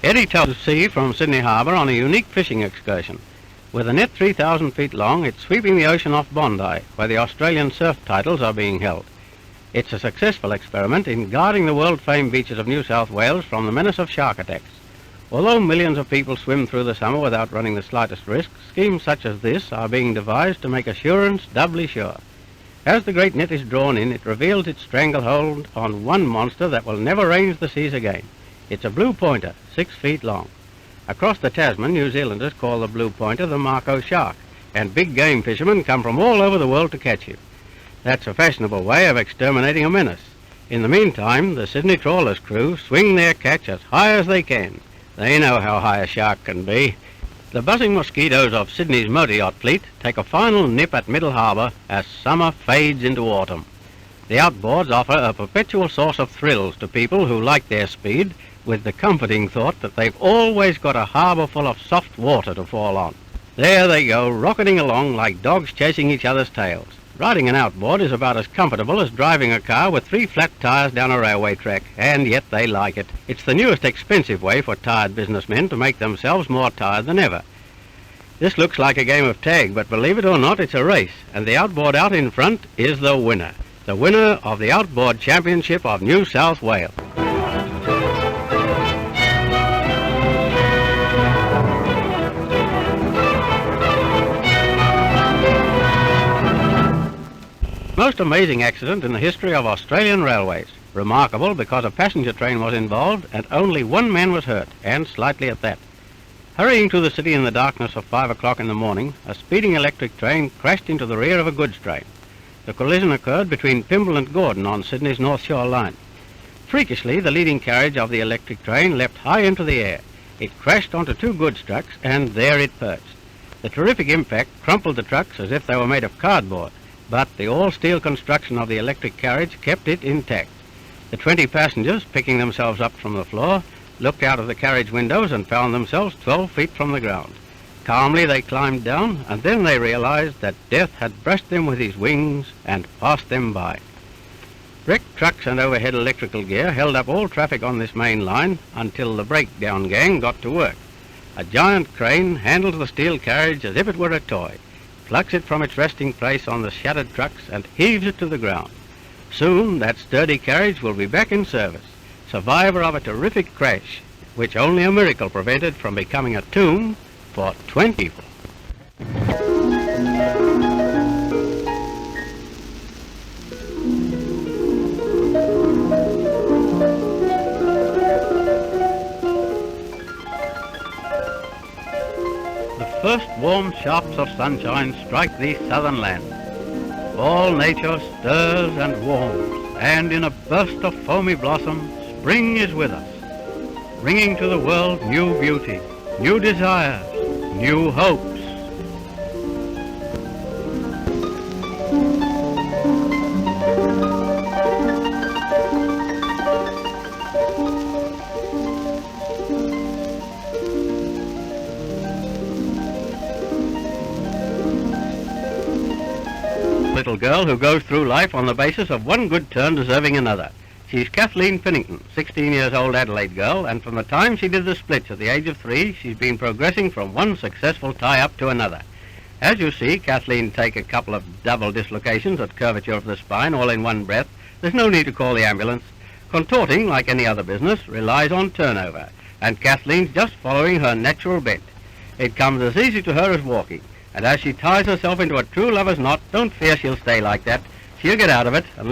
Eddie tells us to sea from Sydney Harbour on a unique fishing excursion. With a net 3,000 feet long, it's sweeping the ocean off Bondi, where the Australian surf titles are being held. It's a successful experiment in guarding the world-famed beaches of New South Wales from the menace of shark attacks. Although millions of people swim through the summer without running the slightest risk, schemes such as this are being devised to make assurance doubly sure. As the great net is drawn in, it reveals its stranglehold on one monster that will never range the seas again. It's a blue pointer, 6 feet long. Across the Tasman, New Zealanders call the blue pointer the Mako shark, and big game fishermen come from all over the world to catch you. That's a fashionable way of exterminating a menace. In the meantime, the Sydney trawlers' crew swing their catch as high as they can. They know how high a shark can be. The buzzing mosquitoes of Sydney's motor yacht fleet take a final nip at Middle Harbour as summer fades into autumn. The outboards offer a perpetual source of thrills to people who like their speed, with the comforting thought that they've always got a harbour full of soft water to fall on. There they go, rocketing along like dogs chasing each other's tails. Riding an outboard is about as comfortable as driving a car with 3 flat tyres down a railway track, and yet they like it. It's the newest expensive way for tired businessmen to make themselves more tired than ever. This looks like a game of tag, but believe it or not, it's a race, and the outboard out in front is the winner of the Outboard Championship of New South Wales. Most amazing accident in the history of Australian railways. Remarkable because a passenger train was involved and only one man was hurt, and slightly at that. Hurrying to the city in the darkness of 5 o'clock in the morning, a speeding electric train crashed into the rear of a goods train. The collision occurred between Pymble and Gordon on Sydney's North Shore line. Freakishly, the leading carriage of the electric train leapt high into the air. It crashed onto 2 goods trucks, and there it perched. The terrific impact crumpled the trucks as if they were made of cardboard, but the all-steel construction of the electric carriage kept it intact. The 20 passengers, picking themselves up from the floor, looked out of the carriage windows and found themselves 12 feet from the ground. Calmly they climbed down, and then they realized that death had brushed them with his wings and passed them by. Wrecked trucks and overhead electrical gear held up all traffic on this main line until the breakdown gang got to work. A giant crane handles the steel carriage as if it were a toy, plucks it from its resting place on the shattered trucks and heaves it to the ground. Soon that sturdy carriage will be back in service, survivor of a terrific crash, which only a miracle prevented from becoming a tomb for 20 people. The first warm shafts of sunshine strike these southern lands. All nature stirs and warms, and in a burst of foamy blossom, spring is with us, bringing to the world new beauty, new desires, new hopes. Little girl who goes through life on the basis of one good turn deserving another. She's Kathleen Finnigton, 16 years old Adelaide girl, and from the time she did the splits at the age of 3, she's been progressing from one successful tie-up to another. As you see Kathleen take a couple of double dislocations at curvature of the spine all in one breath, there's no need to call the ambulance. Contorting, like any other business, relies on turnover, and Kathleen's just following her natural bent. It comes as easy to her as walking. And as she ties herself into a true lover's knot, don't fear she'll stay like that. She'll get out of it, unless